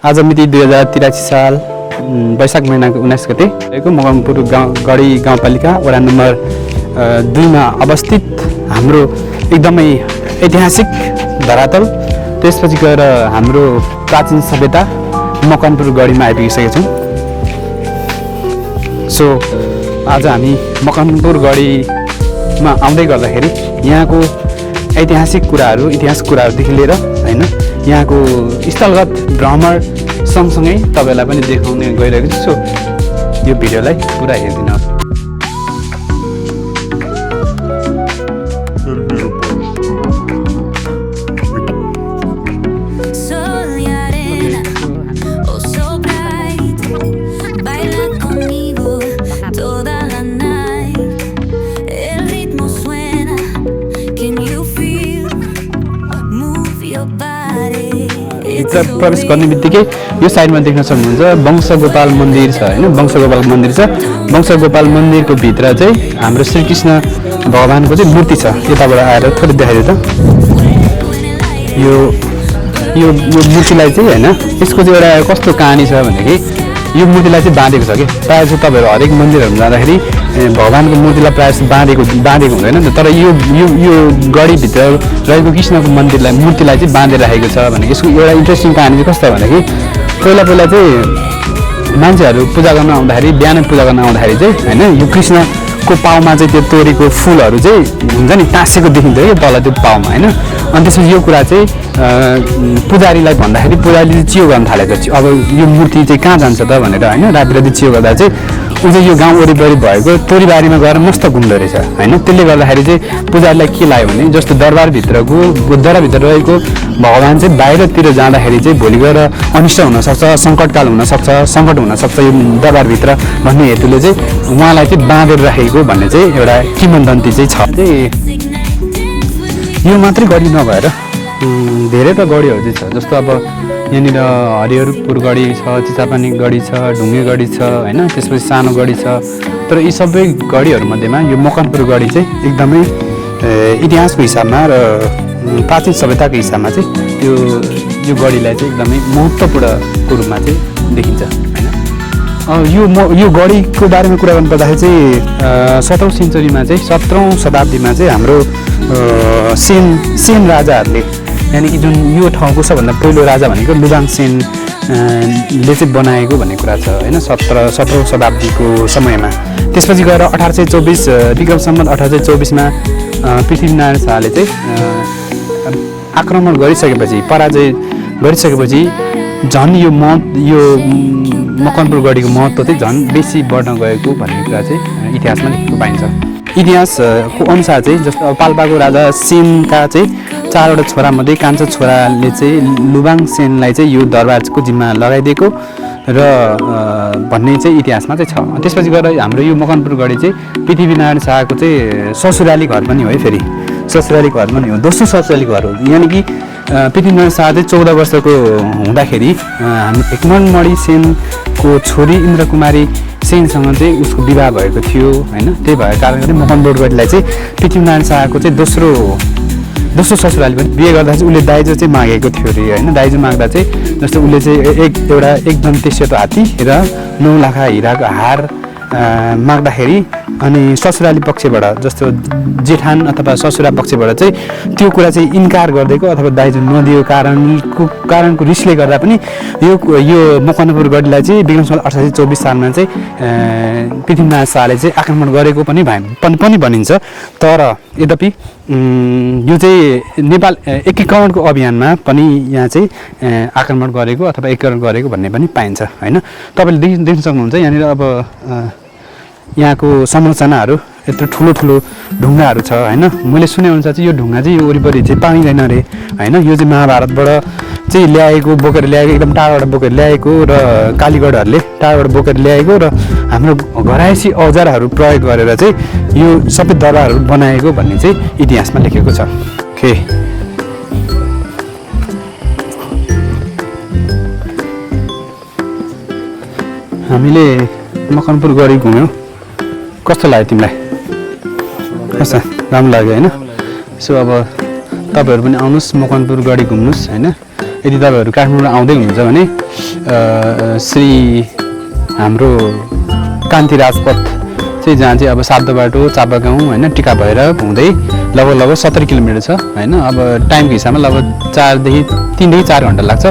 आज मिति 2083 साल वैशाख महिनाको 19 गते मकवानपुर गढी गाउँपालिका वडा नम्बर 2 मा अवस्थित हाम्रो एकदमै ऐतिहासिक धरातल त्यसपछि गएर हाम्रो प्राचीन सभ्यता मकवानपुर गढीमा आइपुगिसकेका छौँ। सो आज हामी मकवानपुर गढीमा आउँदै गर्दाखेरि यहाँको ऐतिहासिक कुराहरू इतिहासदेखि लिएर हैन यहाँको स्थलगत भ्रमण सँगसँगै तपाईलाई पनि देखाउने गइरहेको छु। सो यो भिडियोलाई पुरा हेरिदिनुहोस्। प्रवेश गर्ने बित्तिकै यो साइडमा देख्न सक्नुहुन्छ वंशगोपाल मन्दिर छ हैन। वंशगोपाल मन्दिर छ। वंशगोपाल मन्दिरको भित्र चाहिँ हाम्रो श्रीकृष्ण भगवानको चाहिँ मूर्ति छ। यताबाट आएर थोरै देखाइदियो त। यो मूर्तिलाई चाहिँ हैन यसको चाहिँ एउटा कस्तो कहानी छ भनेदेखि यो मूर्तिलाई चाहिँ बाँधेको छ कि प्रायः चाहिँ तपाईहरु हरेक मन्दिरहरुमा जाँदाखेरि भगवानको मूर्तिलाई प्रायः बाँधेको हुँदैन नि त। तर यो गढी भित्र रहेको कृष्णको मन्दिरलाई मूर्तिलाई चाहिँ बाँधेर राखेको छ भने यसको एउटा इन्ट्रेस्टिङ कहानी चाहिँ कस्तो भनेदेखि पहिला चाहिँ मान्छेहरु पूजा गर्न आउँदाखेरि बिहान पूजा गर्न आउँदाखेरि चाहिँ हैन यो कृष्णको पाउमा चाहिँ त्यो तोरीको फूलहरु चाहिँ हुन्छ नि टाँसेको देखिन्छ के तल त्यो पाउमा हैन। अनि त्यसपछि यो कुरा चाहिँ पुजारीलाई भन्दाखेरि पुजारीले चियो गर्न थालेको छ। अब यो मूर्ति चाहिँ कहाँ जान्छ त भनेर हैन राति चियो गर्दा चाहिँ उ चाहिँ यो गाउँ वरिपरि भएको तोरीबारीमा गएर मस्त घुम्दो रहेछ हैन। त्यसले गर्दाखेरि चाहिँ पुजारीलाई के लाग्यो भने जस्तो दरबारभित्रको बुद्धराभित्र रहेको भगवान चाहिँ बाहिरतिर जाँदाखेरि चाहिँ भोलि गएर अनिष्ट हुनसक्छ, सङ्कटकाल हुनसक्छ, सङ्कट हुनसक्छ यो दरबारभित्र भन्ने हेतुले चाहिँ उहाँलाई चाहिँ बाँधेर राखेको भन्ने चाहिँ एउटा किंवदन्ती चाहिँ छ। यो मात्रै गढी नभएर धेरै त गढीहरू चाहिँ छ। जस्तो अब यहाँनिर हरिहरपुर गढी छ, चिसापानी गढी छ, ढुङ्गे गढी छ हैन। त्यसपछि सानो गढी छ। तर यी सबै गढीहरूमध्येमा यो मकवानपुर गढी चाहिँ एकदमै इतिहासको हिसाबमा र प्राचीन सभ्यताको हिसाबमा चाहिँ यो गढीलाई चाहिँ एकदमै महत्त्वपूर्णको रूपमा चाहिँ देखिन्छ हैन। यो गढीको बारेमा कुरा गर्नुपर्दाखेरि चाहिँ 17औं सेन्चुरीमा चाहिँ 17औं शताब्दीमा चाहिँ हाम्रो सेन राजाहरूले यानि कि जुन यो ठाउँको सबभन्दा पहिलो राजा भनेको लुबाङ सेनले चाहिँ बनाएको भन्ने कुरा छ हैन 17औं शताब्दीको समयमा। त्यसपछि गएर 1824 विक्रम सम्वत 1824 मा पृथ्वीनारायण शाहले चाहिँ आक्रमण गरिसकेपछि पराजय गरिसकेपछि झन् यो मकवानपुर गढीको महत्त्व चाहिँ झन् बेसी बढ्न गएको भन्ने कुरा चाहिँ इतिहासमा लेखेको पाइन्छ। इतिहासको अनुसार चाहिँ जस्तो पाल्पाको राजा सेनका चाहिँ 4वटा छोरामध्ये कान्छो छोराले चाहिँ लुबाङ सेनलाई चाहिँ यो दरबारको जिम्मा लगाइदिएको र भन्ने चाहिँ इतिहासमा चाहिँ छ। त्यसपछि गएर हाम्रो यो मकवानपुर गढी चाहिँ पृथ्वीनारायण शाहको चाहिँ ससुराली घर पनि हो है। फेरि ससुराली घर पनि हो, दोस्रो ससुराली घर हो। यानि कि पृथ्वीनारायण शाह चाहिँ 14 वर्षको हुँदाखेरि हाम्रो हेकमनमणि सेनको छोरी इन्द्रकुमारी सेनसँग चाहिँ उसको विवाह भएको थियो हैन। त्यही भएको कारणले मकवानपुर गढीलाई चाहिँ पृथ्वीनारायण शाहको चाहिँ दोस्रो ससुराली पनि बिहे गर्दा चाहिँ उसले दाइजो चाहिँ मागेको थियो अरे हैन। दाइजो माग्दा चाहिँ जस्तो उसले चाहिँ एउटा एकदम सेतो हात्ती र 9 लाखा हिराको हार माग्दाखेरि अनि ससुराली पक्षबाट जस्तो जेठान अथवा ससुरा पक्षबाट चाहिँ त्यो कुरा चाहिँ इन्कार गरिदिएको अथवा दाइजो नदिएको कारणको रिसले गर्दा पनि यो मकवानपुर गढीलाई चाहिँ विक्रम सम्वत 1824 सालमा चाहिँ पृथ्वीनारायण शाहले चाहिँ आक्रमण गरेको पनि भनिन्छ। तर यद्यपि यो चाहिँ नेपाल एकीकरणको अभियानमा पनि यहाँ चाहिँ आक्रमण गरेको अथवा एकीकरण गरेको भन्ने पनि पाइन्छ हैन। तपाईले देख्न सक्नुहुन्छ यहाँनिर अब यहाँको संरचनाहरू यत्रो ठुलो ढुङ्गाहरू छ हैन। मैले सुने अनुसार चाहिँ यो ढुङ्गा चाहिँ यो वरिपरि चाहिँ पाइँदैन रे हैन। यो चाहिँ महाभारतबाट चाहिँ ल्याएको बोकेर ल्याएको एकदम टाढाबाट बोकेर ल्याएको र कालीगढहरूले टाढाबाट बोकेर ल्याएको र हाम्रो घरायसी औजारहरू प्रयोग गरेर चाहिँ यो सबै दरबारहरू बनाएको भन्ने चाहिँ इतिहासमा लेखेको छ। ओके हामीले मकवानपुर गढी घुम्यौं। कस्तो लाग्यो तिमीलाई? कस्तो राम्रो लाग्यो हैन? सो अब तपाईँहरू पनि आउनुहोस् मकवानपुर गढी घुम्नुहोस् होइन। यदि तपाईँहरू काठमाडौँ आउँदै हुनुहुन्छ भने श्री हाम्रो कान्ति राजपथ चाहिँ जहाँ चाहिँ अब सातो बाटो चापागाउँ होइन टिका भएर हुँदै लगभग 70 किलोमिटर छ होइन। अब टाइमको हिसाबमा लगभग 3 देखि 4 घन्टा लाग्छ।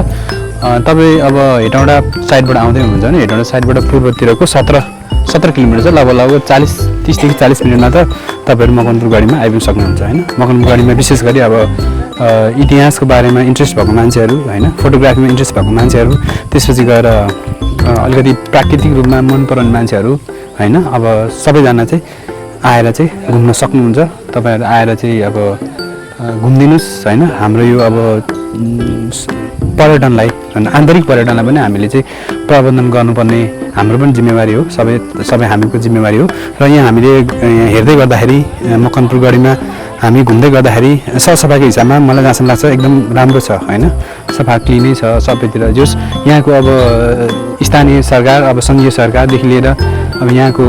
तपाईँ अब हेटौँडा साइडबाट आउँदै हुनुहुन्छ भने हेटौँडा साइडबाट पूर्वतिरको 17 किलोमिटर छ। लगभग 30 देखि 40 मिनटमा त तपाईँहरू मकवानपुर गढीमा आइपुग्न सक्नुहुन्छ होइन। मकवानपुर गढीमा विशेष गरी अब इतिहासको बारेमा इन्ट्रेस्ट भएको मान्छेहरू होइन, फोटोग्राफीमा इन्ट्रेस्ट भएको मान्छेहरू, त्यसपछि गएर अलिकति प्राकृतिक रूपमा मन पराउने मान्छेहरू होइन, अब सबैजना चाहिँ आएर चाहिँ घुम्न सक्नुहुन्छ। तपाईँहरू आएर चाहिँ अब घुमिदिनुहोस् होइन। हाम्रो यो अब पर्यटनलाई आन्तरिक पर्यटनलाई पनि हामीले चाहिँ प्रबन्धन गर्नुपर्ने हाम्रो पनि जिम्मेवारी हो, सबै हामीको जिम्मेवारी हो। र यहाँ हामीले हेर्दै गर्दाखेरि मकवानपुर गढीमा हामी घुम्दै गर्दाखेरि सरसफाइको हिसाबमा मलाई जहाँसम्म लाग्छ एकदम राम्रो छ होइन। सफा क्लिनै छ सबैतिर। जस यहाँको अब स्थानीय सरकार अब सङ्घीय सरकारदेखि लिएर अब यहाँको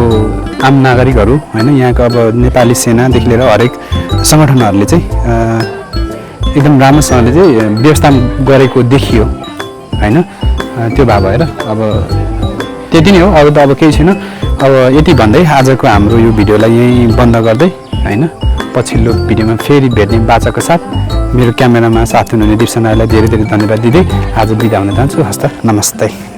आम नागरिकहरू होइन, यहाँको अब नेपाली सेनादेखि लिएर हरेक सङ्गठनहरूले चाहिँ एकदम राम्रोसँगले चाहिँ व्यवस्था गरेको देखियो होइन। त्यो भएर अब त्यति नै हो, अरू त अब केही छैन। अब यति भन्दै आजको हाम्रो यो भिडियोलाई यहीँ बन्द गर्दै होइन, पछिल्लो भिडियोमा फेरि भेट्ने बाचाको साथ मेरो क्यामेरामा साथ हुनुहुने दिपसन राईलाई धेरै धेरै धन्यवाद दिँदै आज बिदा हुन चाहन्छु। हस्त नमस्ते।